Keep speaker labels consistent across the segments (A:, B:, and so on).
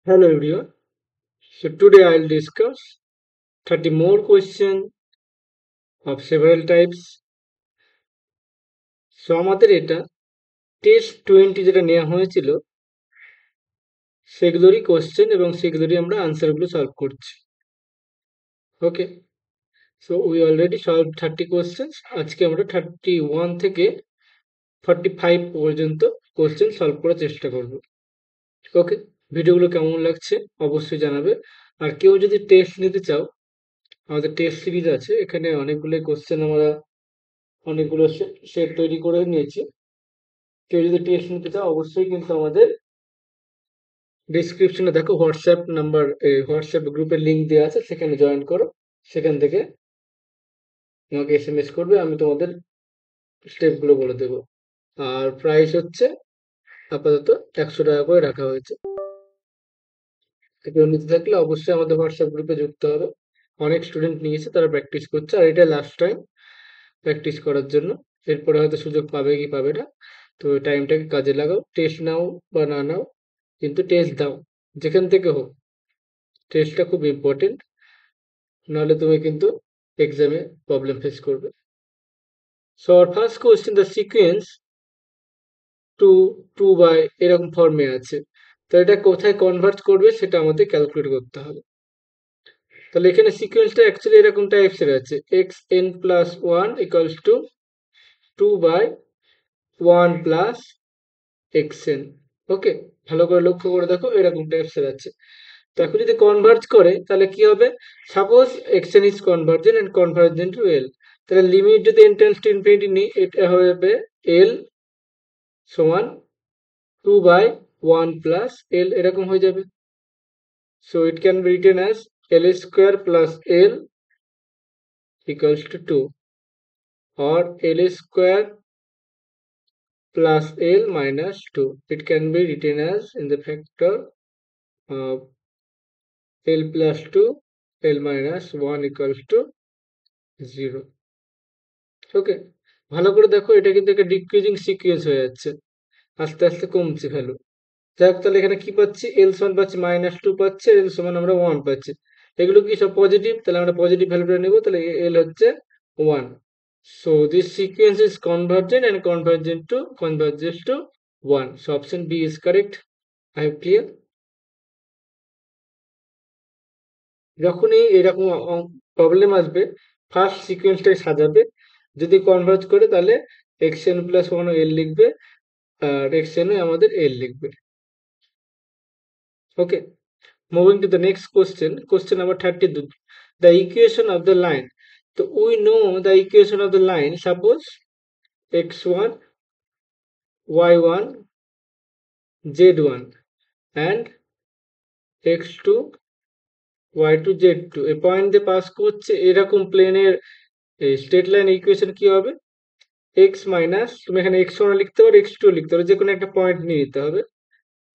A: Hello everyone. So today I'll discuss 30 more questions of several types. So আমাদের এটা test 20 যেটা নেওয়া হয়েছিল সেগুলোরই কোশ্চেন এবং সেগুলোরই আমরা আনসারগুলো সলভ করছি। Okay, so we already solve 30 questions. আজকে আমরা 31 থেকে 45 পর্যন্ত কোশ্চেন সলভ করার চেষ্টা করব। ওকে, ভিডিওগুলো কেমন লাগছে অবশ্যই জানাবে। আর কেউ যদি টেস্ট নিতে চাও, আমাদের টেস্ট সিরিজ আছে, এখানে অনেকগুলো কোশ্চেন আমরা অনেকগুলো সেট তৈরি করে নিয়েছি। কেউ যদি টেস্ট নিতে চাও অবশ্যই কিন্তু আমাদের ডিসক্রিপশনে দেখো হোয়াটসঅ্যাপ নাম্বার, হোয়াটসঅ্যাপ গ্রুপের লিঙ্ক দেওয়া আছে, সেখানে জয়েন করো। সেখান থেকে আমাকে এসএমএস করবে, আমি তোমাদের স্টেপগুলো বলে দেবো। আর প্রাইস হচ্ছে আপাতত 100 টাকা করে রাখা হয়েছে। কেউ নিতে থাকলে অবশ্যই আমাদের হোয়াটসঅ্যাপ গ্রুপে যুক্ত হবে। অনেক স্টুডেন্ট নিয়েছে, তারা প্র্যাকটিস করছে, আর এটা লাস্ট টাইম প্র্যাকটিস করার জন্য। এরপরে হয়তো সুযোগ পাবে কি পাবে না, তো টাইমটাকে কাজে লাগাও। টেস্ট নাও বা না নাও, কিন্তু টেস্ট দাও, যেখান থেকে হোক। টেস্টটা খুব ইম্পর্টেন্ট, নাহলে তুমি কিন্তু এক্সামে প্রবলেম ফেস করবে। সো আর first question, the sequence two two by এরকম ফর্মে আছে, তো এটা কোথায় কনভার্ট করবে সেটা আমাদের ক্যালকুলেট করতে হবে। তাহলে এখানে সিকোয়েন্সটা অ্যাকচুয়ালি এরকম টাইপসের আছে, x N plus one equals to 2/1 + xn। ওকে, ভালো করে লক্ষ্য করে দেখো, এরকম টাইপসের আছে। তো এখন যদি কনভার্জ করে তাহলে কি হবে? Suppose xn is convergent and convergent to l, তাহলে লিমিট যদি n টেন্ডস টু ইনফিনিটি নিই, এটা হবে l সমান 2/1 + l, এরকম হয়ে যাবে। So it can be written as l square plus l equals to 2, or l square plus l minus 2. It can be written as in the factor of l plus 2, l minus 1 equals to 0. ওকে, ভালো করে দেখো, এটা কিন্তু একটা decreasing sequence হয়ে যাচ্ছে, আস্তে আস্তে কমছে ভ্যালু। যাই হোক, তাহলে এখানে কি পাচ্ছি? এল সমান পাচ্ছি -2 পাচ্ছে, এল সমান আমরা 1 পাচ্ছি। এগুলো কি সব পজিটিভ? তাহলে আমরা পজিটিভ ভ্যালুটা নেব, তাহলে এল হচ্ছে 1। So this sequence is convergent and converges to 1. So option B is correct. I hope clear. যখনই এরকম প্রবলেম আসবে, ফার্স্ট সিকোয়েন্সটাই সাজাবে। যদি কনভার্জ করে তাহলে xn প্লাস 1 এল লিখবে, আর xn আমাদের এল লিখবে। Okay, moving to the next question, question number 32, the equation of the line. তো we know the equation of the line, suppose x1 y1 z1 and x2 y2 z2 এই point দিয়ে pass করছে, এরকম প্লেনের straight line equation কি হবে? X minus, তুমি এখানে এক্স ওয়ান লিখতে পারো, এক্স টু লিখতে পারো, যে কোনো একটা পয়েন্ট নিয়ে নিতে হবে।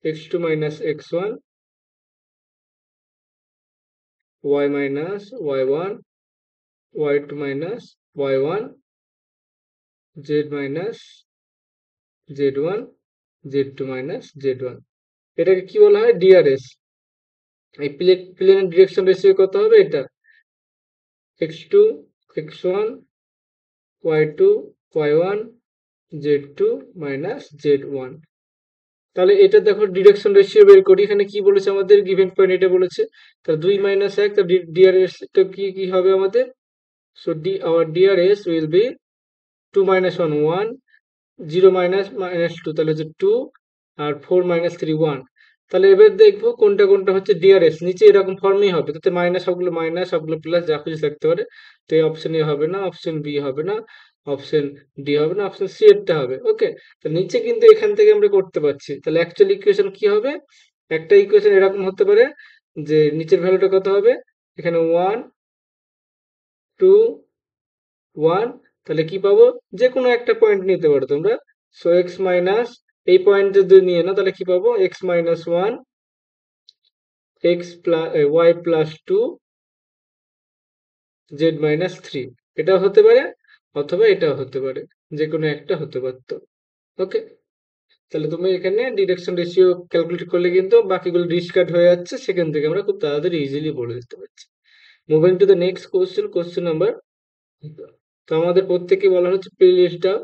A: X two minus x one, y minus y one, y two minus y one, z minus z one, z two minus z one. এটাকে কি বলা হয়? ডিআরএস। এই প্লেনের ডিরেকশন রেশিও কত হবে? এটা x two x one, y two y one, z two minus z one. তাহলে এটা দেখো ডিরেকশন রেশিও বের করি। এখানে কি বলেছে আমাদের? গিভেন পয়েন্ট এটা বলেছে, তাহলে 2 - 1, তাহলে ডিআরএস টা কি কি হবে আমাদের? So our DRS will be 2 - 1 1, 0 - 2 তাহলে হচ্ছে 2, আর 4 - 3 1। তাহলে এবার দেখবো কোনটা কোনটা হচ্ছে ডিআরএস। নিচে এরকম ফর্মেই হবে, তাতে মাইনাস সবগুলো মাইনাস, সবগুলো প্লাস, যা খুশি থাকতে পারে। তো এই অপশন এ হবে না, অপশন বি হবে না, অপশন ডি হবে না, অপশন সি এরটা হবে। ওকে, তো নিচে কিন্তু এখান থেকে আমরা করতে পারছি। তাহলে অ্যাকচুয়াল ইকুয়েশন কি হবে? একটা ইকুয়েশন এরকম হতে পারে যে নিচের ভ্যালুটা কত হবে? এখানে 1 2 1, তাহলে কি পাবো? যে কোনো একটা পয়েন্ট নিতে পারো তোমরা। সো এক্স মাইনাস, এই পয়েন্ট যদি নিয়ে নাও তাহলে কি পাবো? X minus one, x plus y plus two, z minus three. এটা হতে পারে, অথবা এটাও হতে পারে, যে কোনো একটা হতে পারতো। ওকে, তাহলে তুমি এখানে ডিডাকশন রেশিও ক্যালকুলেট করলে কিন্তু বাকিগুলো ডিসকার্ড হয়ে যাচ্ছে, সেখান থেকে আমরা খুব তাড়াতাড়ি ইজিলি বলে দিতে পারছি। Moving to the next question, question number, তো আমাদের প্রত্যেকে বলা হচ্ছে প্লে লিস্ট দাও,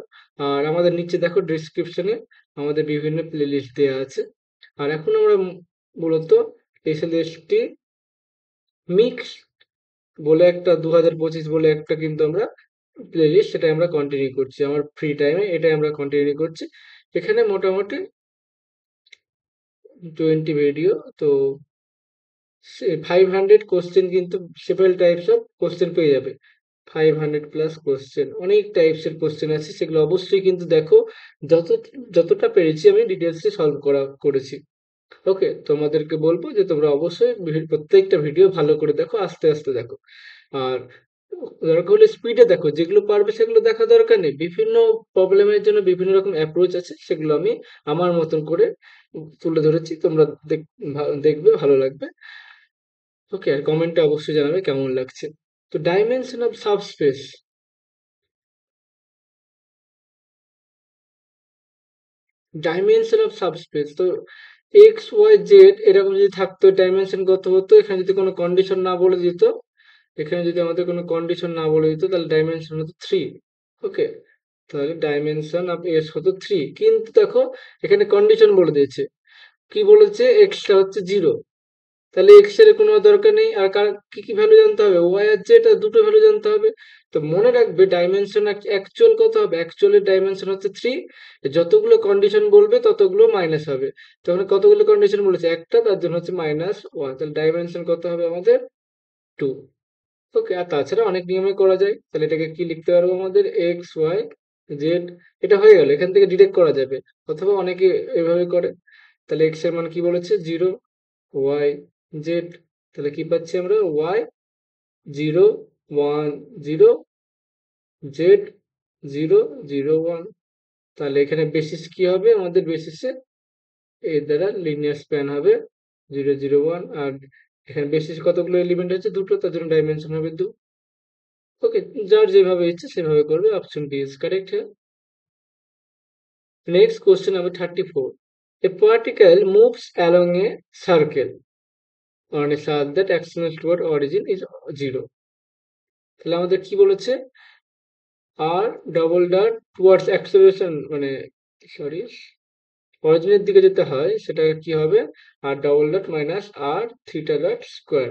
A: আর আমাদের নিচে দেখো ডিসক্রিপশনে আমাদের বিভিন্ন প্লে লিস্ট দেওয়া আছে। আর এখন আমরা মূলত এসএলএসটি মিক্স বলে একটা 2025 বলে একটা কিন্তু আমরা প্লে লিস্ট, সেটা আমরা কন্টিনিউ করছি আমার ফ্রি টাইমে, এটাই আমরা কন্টিনিউ করছি। এখানে মোটামুটি 20 ভিডিও, তো 500 কোশ্চেন কিন্তু সেভারাল টাইপস অফ কোশ্চেন পেয়ে যাবে। 500+ কোশ্চেন, অনেক টাইপসের কোশ্চেন আছে, সেগুলো অবশ্যই কিন্তু দেখো। যত যতটা পেরেছি আমি ডিটেলসে সলভ করেছি। ওকে, তোমাদেরকে বলবো যে তোমরা অবশ্যই প্রত্যেকটা ভিডিও ভালো করে দেখো, আস্তে আস্তে দেখো। আর দরকার হলে স্পিডে দেখো, যেগুলো পারবে সেগুলো দেখা দরকার নেই। বিভিন্ন প্রবলেমের জন্য বিভিন্ন রকম অ্যাপ্রোচ আছে, সেগুলো আমি আমার মতন করে তুলে ধরেছি, তোমরা দেখবে, ভালো লাগবে। ওকে, আর কমেন্টে অবশ্যই জানাবে কেমন লাগছে। তো dimension of subspace, dimension of subspace তো এক্স ওয়াই জেড এরকম যদি থাকতো, ডাইমেনশন কত হতো, এখানে যদি কোনো কন্ডিশন না বলে দিত, এখানে যদি আমাদের কোনো কন্ডিশন না বলে দিত, তাহলে ডাইমেনশন হতো 3। ওকে, তাহলে ডাইমেনশন অফ এস হতো 3, কিন্তু দেখো এখানে কন্ডিশন বলে দিয়েছে। কি বলেছে? এক্সটা হচ্ছে 0, তাহলে এক্স এর কোনো দরকার নেই। আর কি কি ভ্যালু জানতে হবে? ওয়াই আর জেড, দুটো ভ্যালু জানতে হবে। তো মনে রাখবে ডাইমেনশন অ্যাকচুয়াল কত হবে, অ্যাকচুয়ালের ডাইমেনশন হচ্ছে 3। যতগুলো কন্ডিশন বলবে ততগুলো মাইনাস হবে। তখন কতগুলো কন্ডিশন বলেছে? একটা, তার জন্য হচ্ছে -1, তাহলে ডাইমেনশন কত হবে আমাদের? 2। ওকে, আর তাছাড়া অনেক নিয়মে করা যায়। তাহলে এটাকে কি লিখতে পারবো? আমাদের এক্স ওয়াই জেড, এটা হয়ে গেল, এখান থেকে ডিরেক্ট করা যাবে, অথবা অনেকে এভাবে করে। তাহলে এক্স এর মান কি বলেছে? 0, ওয়াই জেড, তাহলে কি পাচ্ছি আমরা? Y 0 1 0, z 0 0 1। তাহলে এখানে বেসিস কি হবে? আমাদের বেসিসে এর দ্বারা লিনিয়ার স্প্যান হবে 0 0 1। আর এখানে বেসিস কতগুলো এলিমেন্ট আছে? দুটো, তার জন্য ডাইমেনশন হবে 2। ওকে, যার যেভাবে ইচ্ছে সেভাবে করবে, option D is correct. Next question number 34, a particle moves along a circle on a path that extends toward origin is 0। তাহলে আমাদের কি বলেছে? R double dot towards acceleration, মানে সরি, অরিজিনের দিকে যেতে হয়, সেটা কি হবে? R double dot minus r theta dot square,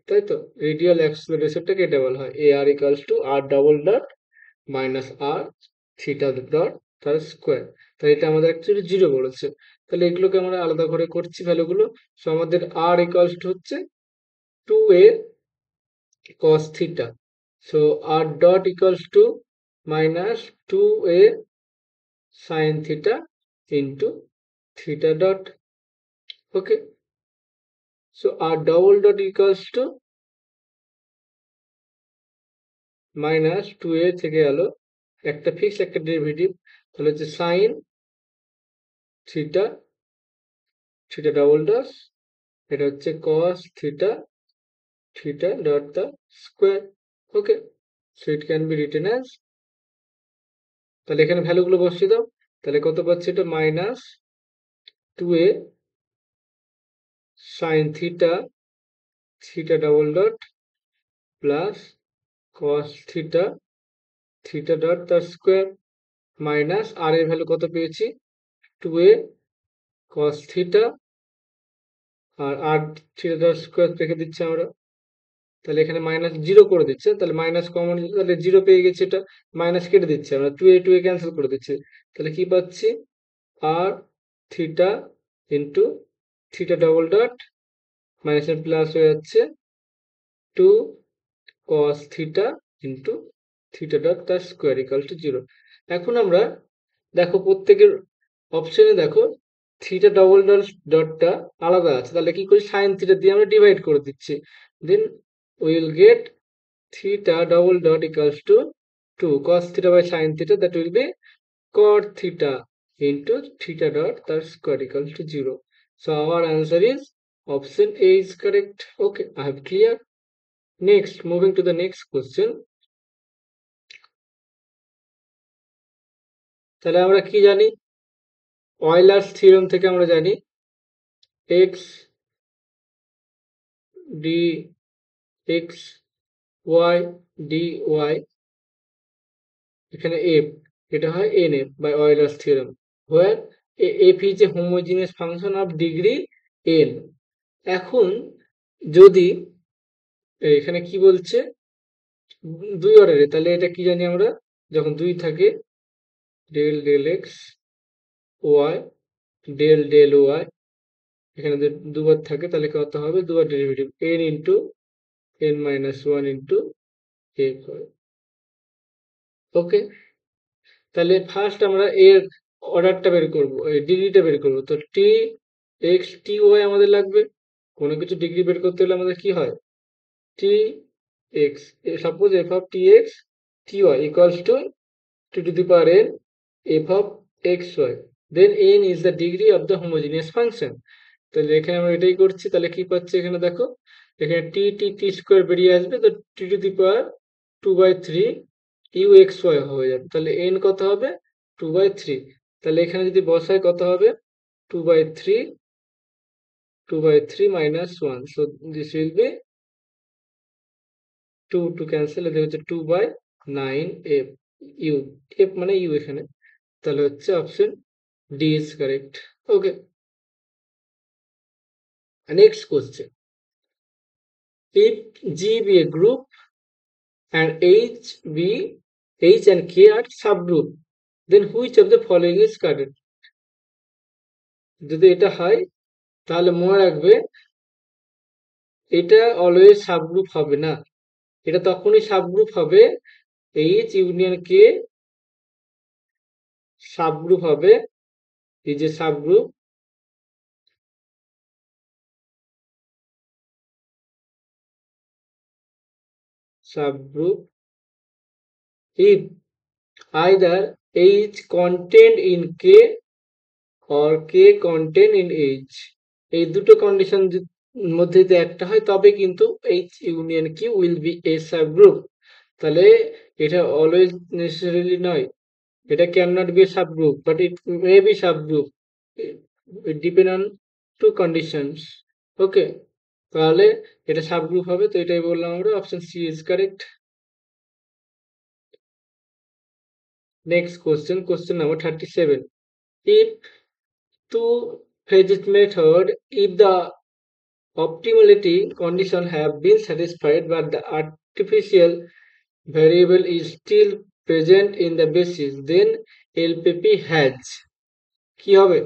A: তাই তো? রেডিয়াল অ্যাক্সেলারেশনটাকে এটা বলা হয় a r equals to r double dot minus r theta dot তার স্কোয়ার। তাহলে এটা আমাদের অ্যাকচুয়ালি 0 বলেছে। তাহলে এগুলোকে আমরা আলাদা করে করছি ভ্যালুগুলো। সো আমাদের আর ইকালস টু হচ্ছে 2a cos theta. So r dot equals to -2a sin theta into theta dot. Okay. So r double dot equals to -2a থেকে গেল একটা ফিক্স একটা ডেরিভেটিভ, তাহলে হচ্ছে sin theta, theta double dot, এটা হচ্ছে cos theta, theta dot the square. Okay. So it can be written as, তাহলে এখানে ভ্যালুগুলো বসিয়ে দাও। তাহলে কত পাচ্ছি? এটা -2a sin theta, theta double dot plus cos theta, theta dot তার স্কোয়ার, মাইনাস আর এর ভ্যালু কত পেয়েছি? 2a cos theta, আর আর থিটা ডট স্কোয়ার রেখে দিচ্ছি আমরা। তাহলে এখানে -0 করে দিচ্ছে, তাহলে মাইনাস কমন, তাহলে 0 পেয়ে গেছি, এটা মাইনাস কেটে দিচ্ছি আমরা, 2a ক্যান্সেল করে দিচ্ছি। তাহলে কি পাচ্ছি? R theta into theta double dot, মাইনাসের প্লাস হয়ে যাচ্ছে 2 cos theta into theta dot তার স্কোয়ার ইকাল টু 0। এখন আমরা দেখো প্রত্যেকের অপশনে দেখো থিটা ডবল ডটটা আলাদা আছে, তাহলে কি করি? সাইন থিটা দিয়ে আমরা ডিভাইড করে দিচ্ছি। Then will get theta double dot equals to 2 cos theta by sine theta, that will be cot theta into theta dot তার square equal to 0। So our answer is option A is correct. Okay, I have clear. Next, moving to the next question. তাহলে আমরা কি জানি? অয়লার্স theorem থেকে আমরা জানি x d x y d y, এখানে f, এটা হয় n f by Euler's theorem, where f is a homogeneous function of degree n. এখন যদি এখানে কি বলছে দুই অর্ডারে, তাহলে এটা কি জানি আমরা, যখন দুই থাকে del del x y del del y, এখানে দুবার থাকে তাহলে কত হবে, দুবার derivative n into n minus one into f হয়। ওকে, তাহলে ফার্স্ট আমরা এর অর্ডারটা বের করবো, ডিগ্রিটা বের করবো। তো টি এক্স টি ওয়াই আমাদের লাগবে, কোনো কিছু ডিগ্রি বের করতে হলে আমাদের কি হয়, t x, suppose f of t x t y equals to t to the power n f of x y, then n is the degree of the homogeneous function. তাহলে এখানে আমরা এটাই করছি, তাহলে কি পাচ্ছি এখানে দেখো, এখানে টি টি টি স্কোয়ার বেরিয়ে আসবে, তো t to the power 2/3 u x y হয়ে যাবে, তাহলে এন কত হবে 2/3। তাহলে এখানে যদি বসায় কত হবে 2/3, 2/3 minus 1, so this will be 2 to cancel, এটা হচ্ছে 2/9 f u, f মানে u এখানে, তাহলে হচ্ছে option D is correct. Okay, next question, if G be a group and H and K are subgroup, then which of the following is correct? যদি এটা হয় তাহলে মনে রাখবে এটা অলওয়েজ সাবগ্রুপ হবে না, এটা তখনই সাবগ্রুপ হবে এইচ ইউনিয়ন কে সাবগ্রুপ হবে, এই যে subgroup, subgroup if either H contained in K or K contained in H, এই দুটো কন্ডিশন মধ্যে যদি একটা হয় তবে কিন্তু H ইউনিয়ন কি উইল বি এ সাবগ্রুপ। তাহলে এটা অলওয়েজ নেসেসারিলি নয়, এটা can not be a subgroup but it may be subgroup, it depend on two conditions. Okay, তাহলে এটা সাবগ্রুপ হবে, তো এটাই বললাম আমরা, option C is correct. Next question, question number 37, if two phases method, if the optimality condition have been satisfied but the artificial variable is still present in the basis, then LPP has, কি হবে,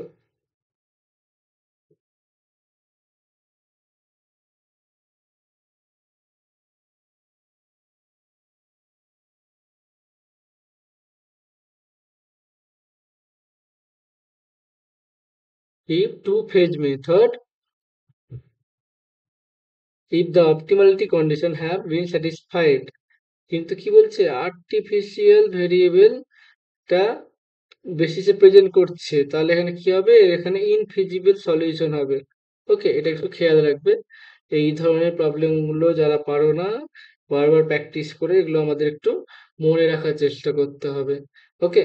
A: if two phase method, if the optimality condition have been satisfied, কিন্তু কি বলছে artificial ভেরিয়েবলটা বেসিসে present করছে, তাহলে এখানে কি হবে, এখানে ইনফিজিবল সলিউশন হবে। ওকে, এটা একটু খেয়াল রাখবে, এই ধরনের প্রবলেম গুলো যারা পারো না বারবার প্র্যাকটিস করে এগুলো আমাদের একটু মনে রাখার চেষ্টা করতে হবে। ওকে,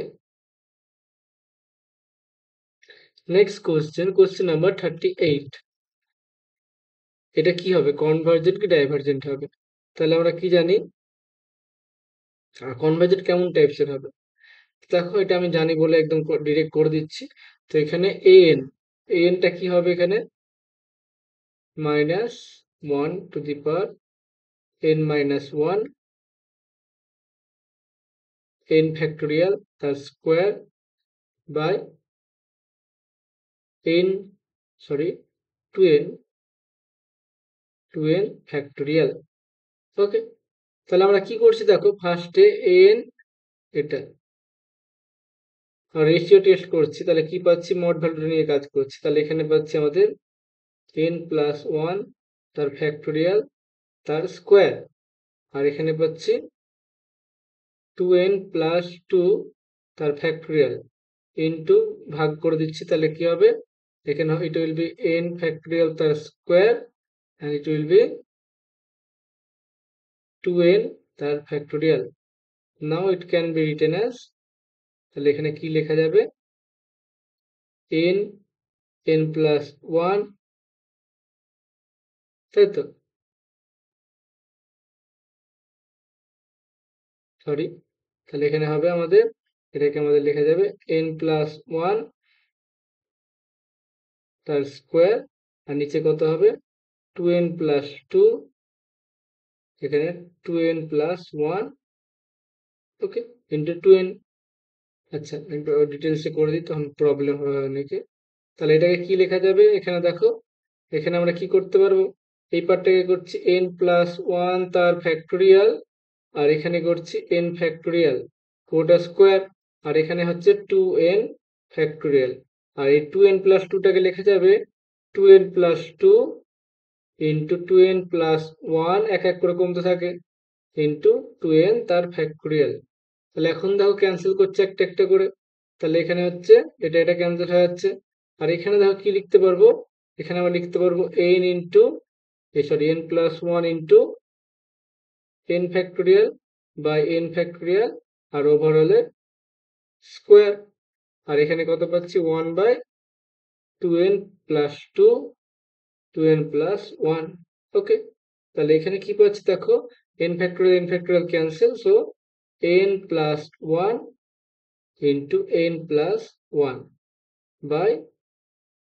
A: নেক্সট কোশ্চেন, কোশ্চেন নাম্বার 38, এটা কি হবে, কনভার্জেন্ট কি ডাইভার্জেন্ট হবে? তাহলে আমরা কি জানি, কনভার্জেন্ট কেমন টাইপসের হবে, দেখো এটা আমি জানি বলে একদম ডিরেক্ট করে দিচ্ছি। তো এখানে এন, এনটা কি হবে এখানে minus one to the power n minus 1 n factorial তার square by n, sorry 2n, 2n factorial. Okay, তাহলে আমরা কি করছি দেখো, ফার্স্টে n, এটা রেশিও টেস্ট করছি, তাহলে কি পাচ্ছি, মড ভ্যালু নিয়ে কাজ করছি, তাহলে এখানে পাচ্ছি আমাদের n প্লাস ওয়ান তার ফ্যাক্টোরিয়াল তার স্কোয়ার, আর এখানে পাচ্ছি 2n প্লাস টু তার ফ্যাক্টোরিয়াল ইন্টু ভাগ করে দিচ্ছি, তাহলে কি হবে, এখানে it will be n factorial তার square and it will be 2n তার factorial, now it can be written as, তাহলে এখানে কি লেখা যাবে, n n প্লাস 1, তাই তো? সরি, তাহলে এখানে হবে আমাদের, এটাকে আমাদের লেখা যাবে n প্লাস 1 তার স্কোয়ার, আর নিচে কত হবে 2n প্লাস 2, এখানে 2n প্লাস 1, ওকে, ইন্টু 2n। আচ্ছা, একটু ডিটেলসে করে দিই, তখন প্রবলেম হবে অনেকে। তাহলে এটাকে কি লেখা যাবে, এখানে দেখো, এখানে আমরা কি করতে পারবো, এই পার্টটাকে করছি n প্লাস 1 তার ফ্যাক্টোরিয়াল, আর এখানে করছি n ফ্যাক্টোরিয়াল পুরোটা স্কোয়ার, আর এখানে হচ্ছে 2n ফ্যাক্টোরিয়াল, আর এই 2n প্লাস 2টাকে লেখা যাবে 2n plus 2 into 2n plus 1, এক এক করে কমতে থাকে, ইন্টু 2n তার ফ্যাক্টোরিয়াল। তাহলে এখন দেখো ক্যান্সেল করছে একটা একটা করে, তাহলে এখানে হচ্ছে এটা এটা ক্যান্সেল হয়ে যাচ্ছে, আর এখানে দেখো কি লিখতে পারবো, এখানে আমরা লিখতে পারবো n into, sorry, n plus 1 into n factorial by n factorial, আর ওভারঅলের স্কোয়ার, আর এখানে কত পাচ্ছি 1 by 2n plus 2, 2n plus 1, ওকে। তাহলে এখানে কি পাচ্ছি দেখো, n factorial cancel, so n plus 1 into n plus 1 by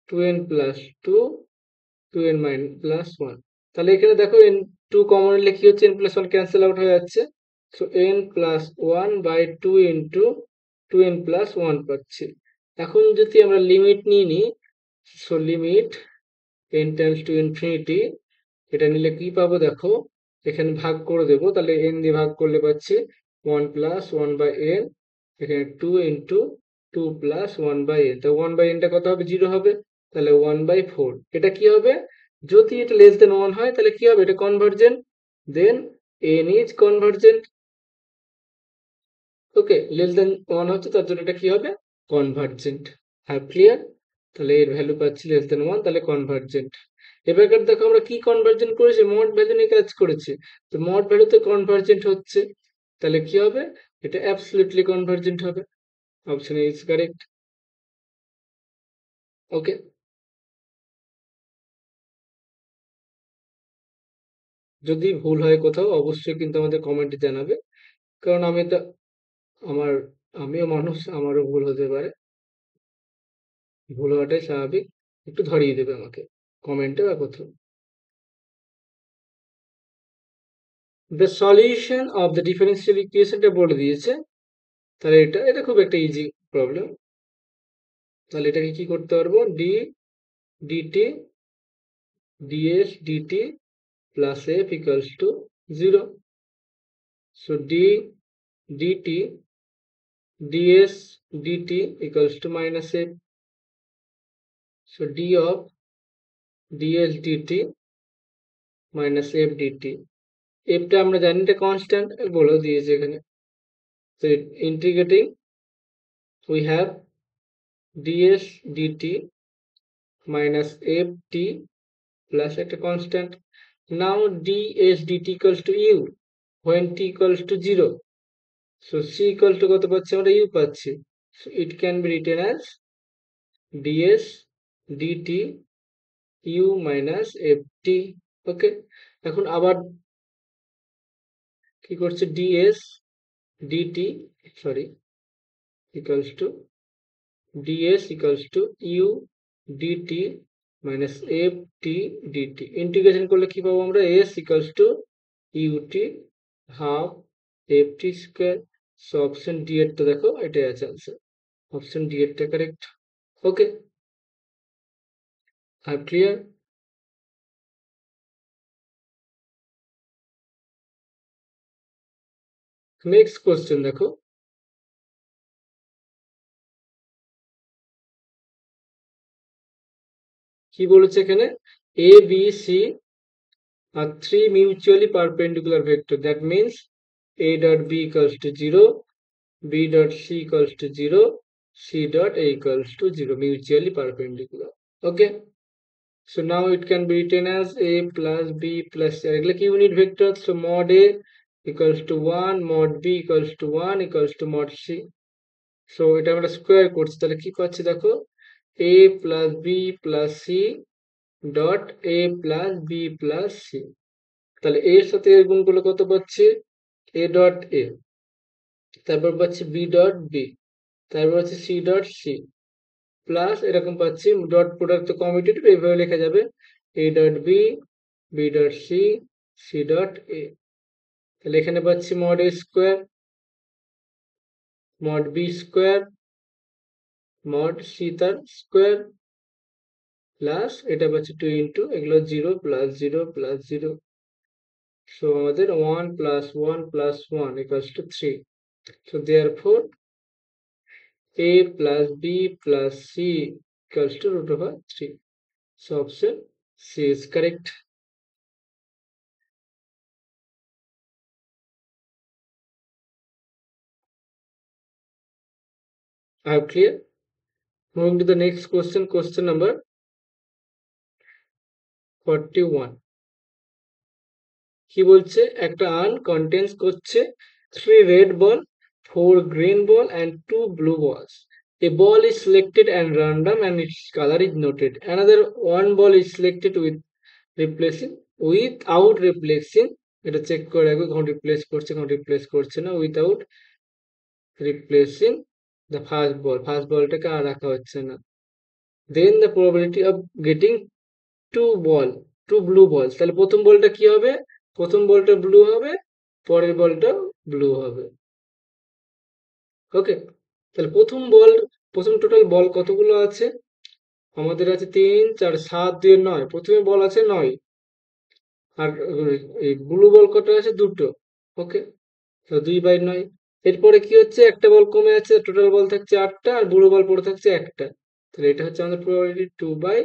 A: 2n plus 2, 2n minus plus 1। তাহলে এখানে দেখো n 2 কমন নিলে কি হচ্ছে, n প্লাস 1 ক্যান্সেল আউট হয়ে যাচ্ছে, so n plus 1 by 2 into 2n plus 1 পাচ্ছি। এখন যদি আমরা লিমিট নিয়ে নিই, so limit n times to infinity, এটা নিলে কি পাবো দেখো, এখানে ভাগ করে দেবো, তাহলে n দিয়ে ভাগ করলে পাচ্ছি 1 প্লাস 1 বাই n, এখানে 2 ইন্টু 2 প্লাস 1 বাই n, তো 1 বাই nটা কত হবে, 0 হবে, তাহলে 1 বাই 4। এটা কি হবে, যদি এটা লেস দেন 1 হয় তাহলে কি হবে, এটা convergent, then n is convergent, okay. Less than 1 হচ্ছে, তার জন্য এটা কি হবে, কনভার্জেন্ট। হ্যাঁ, ক্লিয়ার। তাহলে এর ভ্যালু পাচ্ছি লেস দেন 1, তাহলে কনভার্জেন্ট। এবার দেখো আমরা কি কনভার্জেন্ট করেছি, মড ভ্যালু নিয়ে কাজ করেছি, তো মড ভ্যালুতে কনভার্জেন্ট হচ্ছে, তাহলে কি হবে, এটা অ্যাবসলিউটলি কনভার্জেন্ট হবে, অপশন ইজ কারেক্ট, ওকে। যদি ভুল হয় কোথাও অবশ্যই কিন্তু আমাদের কমেন্টে জানাবে, কারণ আমি তো, আমার, আমিও মানুষ, আমারও ভুল হতে পারে, ভুল হওয়াটাই স্বাভাবিক, একটু ধরিয়ে দেবে আমাকে কমেন্টে বা কোথাও। The solution of the differential ইকুয়েশনটা বলে দিয়েছে, তাহলে এটা এটা খুব একটা ইজি প্রবলেম। তাহলে এটাকে কি করতে পারবো, d dt ds dt plus f equals to 0, so d dt ds dt equals to minus f, so d of ds dt minus f dt, এফটা আমরা জানি এটা কনস্ট্যান্ট, বলে দিয়েছে এখানে, so integrating we have ds dt minus ft plus একটা constant, now ds dt equals to u when t equals to 0, so c equals to কত পাচ্ছি আমরা, u পাচ্ছি, so it can be written as ds dt u minus ft, ওকে। এখন আবার কি করছে, ds dt, sorry, equals to ds equals to u dt minus ft dt, integration করলে কি পাবো আমরা, s equals to ut half ft square, so option D এরটা দেখো এটাই আছে आंसर, অপশন ডি এরটা কারেক্ট, ওকে। আর ক্লিয়ার। নেক্সট কোশ্চেন দেখো, কি বলেছে এখানে, a b c are three mutually perpendicular vector, that means a dot b equals to 0, b dot c equals to 0, c dot a equals to 0, mutually perpendicular, okay. So now it can be written as a plus b plus c, like unit vector, so mod a equals to 1, mod b equals to 1 equals to mod c, so এটা আমরা square করছি, তাহলে কি পাচ্ছি দেখো, a plus b plus c dot a plus b plus c। তাহলে এর সাথে এর গুণ করলে কত পাচ্ছি? a ডট a, তারপর পাচ্ছি b ডট b, তারপর হচ্ছে c ডট c প্লাস এরকম পাচ্ছি ডট প্রোডাক্ট তো কমিউটেটিভ, এইভাবে লেখা যাবে a dot b, b dot c, c dot a। তাহলে এখানে পাচ্ছি mod a square, mod b square, mod c তার স্কোয়ার, প্লাস এটা পাচ্ছি 2 ইন্টু এগুলো 0 প্লাস 0 প্লাস 0। সো আমাদের 1 plus 1 plus 1 equals to 3। So therefore a plus b plus c equals to root over 3. So option C is correct. I have clear. Moving to the next question, question number 41. কি বলছে? একটা earn contains করছে 3 red ball, 4 green ball and 2 blue balls. A ball is selected and random and its color is noted. Another one ball is selected with replacing without replacing, এটা check করে রাখবে কখন replace করছে কখন replace করছে না, without replacing the first বলটাকে আর রাখা হচ্ছে না। Then the probability of getting two blue balls, তাহলে প্রথম বলটা কি হবে? প্রথম বলটা ব্লু হবে, পরের বলটা ব্লু হবে। ওকে, তাহলে প্রথম টোটাল বল কতগুলো আছে? আমাদের আছে 3 4 7 2 9, প্রথমে বল আছে 9, আর এই ব্লু বল কটা আছে? দুটো। ওকে, তো 2/9। এরপরে কি হচ্ছে? একটা বল কমে আছে, টোটাল বল থাকছে 8টা আর ব্লু বল পড়ে থাকছে একটা। তাহলে এটা হচ্ছে আমাদের প্রবাবিলিটি 2 বাই,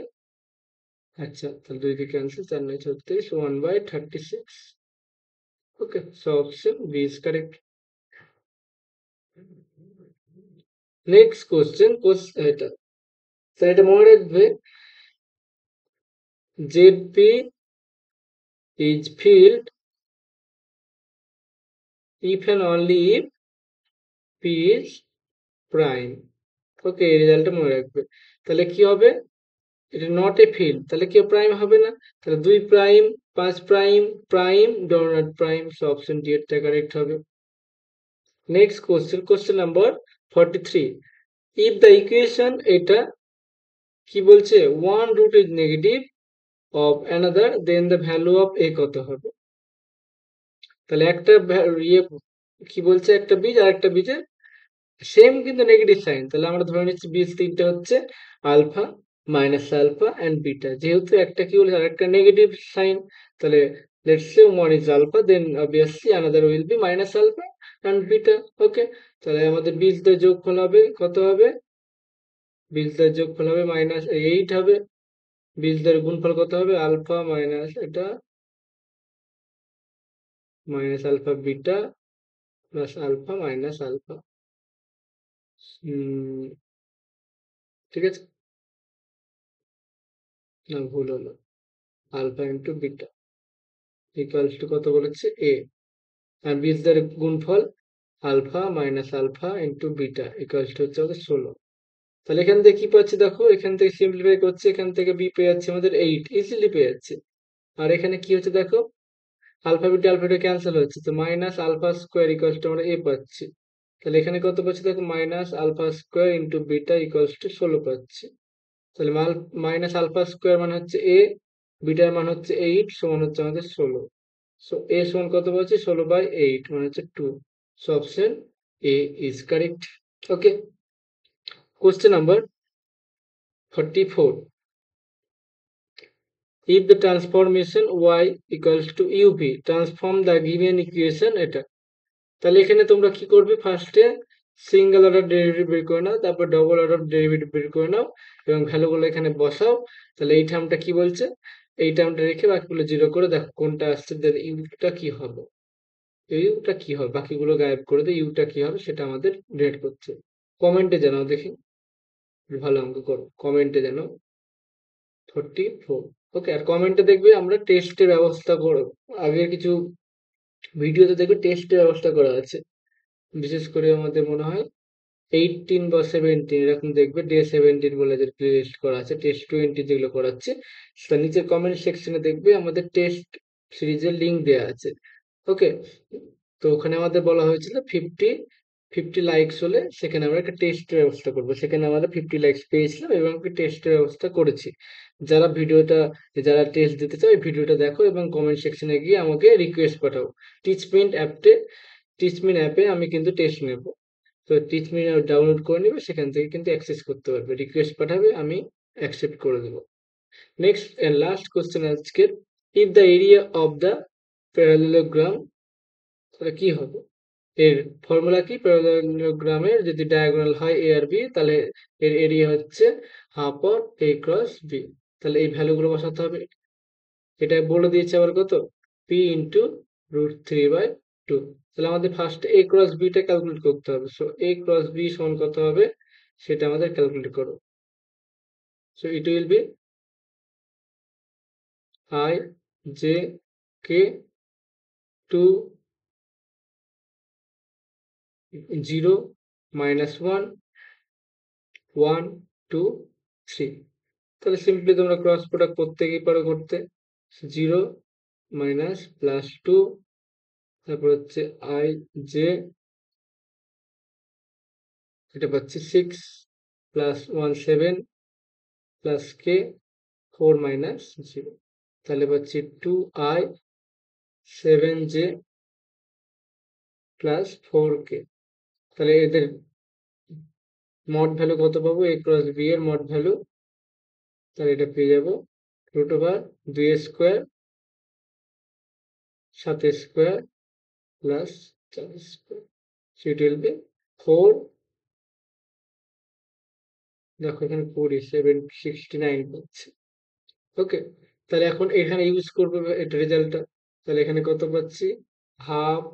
A: আচ্ছা তাহলে 2 দিয়ে cancel, 4 9 36, 1/36। Okay, so option B is correct. Next question, এটা তাহলে এটা মনে রাখবে, Z p is field if and only if p is prime. Okay, এই রেজাল্টটা মনে রাখবে। তাহলে কি হবে? এটা নট এ ফিল্ড, তাহলে কি প্রাইম হবে না? তাহলে 2 prime, 5 prime, prime dot prime, so option D এরটা কারেক্ট হবে। Next question, question number 43। If the equation, এটা কি বলছে? One root is negative of another, then the value of a কত হবে? তাহলে একটা ইয়ে কি বলছে, একটা বীজ আর একটা বীজের সেম কিন্তু নেগেটিভ সাইন, তাহলে আমরা ধরে নিচ্ছি বীজ তিনটা হচ্ছে alpha, minus alpha and beta. যেহেতু একটা কি বলছে আর একটা নেগেটিভ সাইন, তাহলে let's say one is alpha, then obviously another will be minus alpha and beta. Okay, তাহলে আমাদের বীজদের যোগফল হবে কত হবে? বীজদের যোগফল হবে -8 হবে। বীজদের গুণফল কত হবে? আলফা মাইনাস এটা minus alpha beta plus alpha minus alpha. ঠিক আছে, না ভুল হলো, alpha into beta equals to কত বলেছে? এ। আর বীজদের গুণফল alpha minus alpha into beta equals to হচ্ছে আমাদের 16। তাহলে এখান থেকে কি পাচ্ছি দেখো, এখান থেকে সিম্পলিফাই করছে, এখান থেকে বি পেয়ে যাচ্ছে আমাদের 8, ইজিলি পেয়ে যাচ্ছে। আর এখানে কি হচ্ছে দেখো, আলফা বিটা ক্যান্সেল হচ্ছে, তো minus alpha square equals to আমরা এ পাচ্ছি। তাহলে এখানে কত পাচ্ছি দেখো, minus alpha square into beta equals to 16 পাচ্ছি। তাহলে মাইনাস আলফা স্কোয়ার মানে হচ্ছে এ, বিটার মান হচ্ছে 8, সমান হচ্ছে আমাদের 16। সো এ সমান কত পাচ্ছি? 16/8 মানে হচ্ছে 2। So option A is correct. Okay, question number 44। If the transformation y equals to uv, transform the given equation, এটা। তাহলে এখানে তোমরা কি করবে? ফার্স্টে সিঙ্গেল অর্ডার ডেরিভেটিভ বের করে নাও, তারপর ডবল অর্ডার ডেরিভেটিভ বের করে নাও এবং ভ্যালুগুলো এখানে বসাও। তাহলে এই টার্মটা কি বলছে? এই টার্মটা রেখে বাকিগুলো জিরো করে দেখো কোনটা আসছে, দেন ইউটা কি হবে, ইউটা কি হবে, বাকিগুলো গায়েব করে দিয়ে ইউটা কি হবে সেটা আমাদের ডিরেক্ট করছে। কমেন্টে জানাও দেখি, ভালো অঙ্ক করো, কমেন্টে জানাও। 44। ওকে, আর কমেন্টে দেখবে আমরা টেস্টের ব্যবস্থা করো, আগের কিছু ভিডিওতে দেখবে টেস্টের ব্যবস্থা করা আছে, বিশেষ করে আমাদের মনে হয় 18 বা 17 এরকম দেখবে ডে 17 বলে যে প্লেলিস্ট করা আছে, টেস্ট 20 যেগুলো করাচ্ছে, সেটা নিচের কমেন্ট সেকশনে দেখবে আমাদের টেস্ট সিরিজের লিঙ্ক দেওয়া আছে। ওকে, তো ওখানে আমাদের বলা হয়েছিল 50 লাইকস হলে সেখানে আমরা একটা টেস্টের ব্যবস্থা করব। সেখানে আমরা 50 লাইকস পেয়েছিলাম এবং একটা টেস্টের ব্যবস্থা করেছি। যারা ভিডিওটা, যারা টেস্ট দিতে চাও, ভিডিওটা দেখো এবং কমেন্ট সেকশনে গিয়ে আমাকে রিকোয়েস্ট পাঠাও। টিচমিন অ্যাপে আমি কিন্তু টেস্ট নেব। তো টিচমিন অ্যাপ ডাউনলোড করে নেবে, সেখান থেকে কিন্তু অ্যাক্সেস করতে পারবে, রিকোয়েস্ট পাঠাবে, আমি অ্যাকসেপ্ট করে দেবো। নেক্সট অ্যান্ড লাস্ট কোশ্চেন আজকের, if the area of the parallelogram, তাহলে কি হবে? এর ফর্মুলা কি? প্যারালেলোগ্রামের যদি ডায়াগোনাল হয় এ আর বি, তাহলে এর এরিয়া হচ্ছে half of a cross b. তাহলে এই ভ্যালুগুলো বসাতে হবে। এটা বলে দিয়েছে আবার কত, পি ইন্টু √3/2। তাহলে আমাদের ফার্স্ট এ ক্রস বিটা ক্যালকুলেট করতে হবে। সো এ ক্রস বি সমান কত হবে সেটা আমাদের ক্যালকুলেট করো। So it will be I J K 2 0 -1 1 2 3। তাহলে সিম্পলি তোমরা ক্রস প্রোডাক্ট করতে গিয়ে পারো করতে, 0 মাইনাস প্লাস 2, তারপর হচ্ছে আই জে, এটা পাচ্ছি 6 প্লাস 1 7 প্লাস কে 4 মাইনাস 0। তাহলে পাচ্ছি 2i 7j প্লাস 4k। তাহলে এদের মড ভ্যালু কত পাবো? এ ক্রস বি এর মড ভ্যালু, তাহলে এটা পেয়ে যাবো √2 square 7 square plus 4 square. So it will be 4, দেখো এখানে 4769 পাচ্ছি। ওকে, তাহলে এখন এখানে ইউজ করবো এটা রেজাল্টটা। তাহলে এখানে কত পাচ্ছি? Half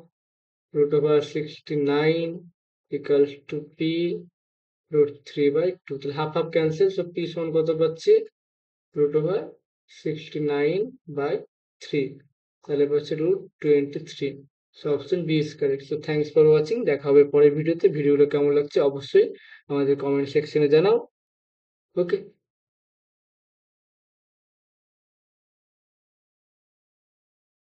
A: √69 equals to p √3/2। তাহলে half half cancel, so p সমান কত পাচ্ছি? √69/3। তাহলে পাচ্ছি √23। So option B is correct. So thanks for watching. দেখা হবে পরের ভিডিওতে। ভিডিওটা কেমন লাগছে অবশ্যই আমাদের কমেন্ট সেকশনে জানাও। ওকে।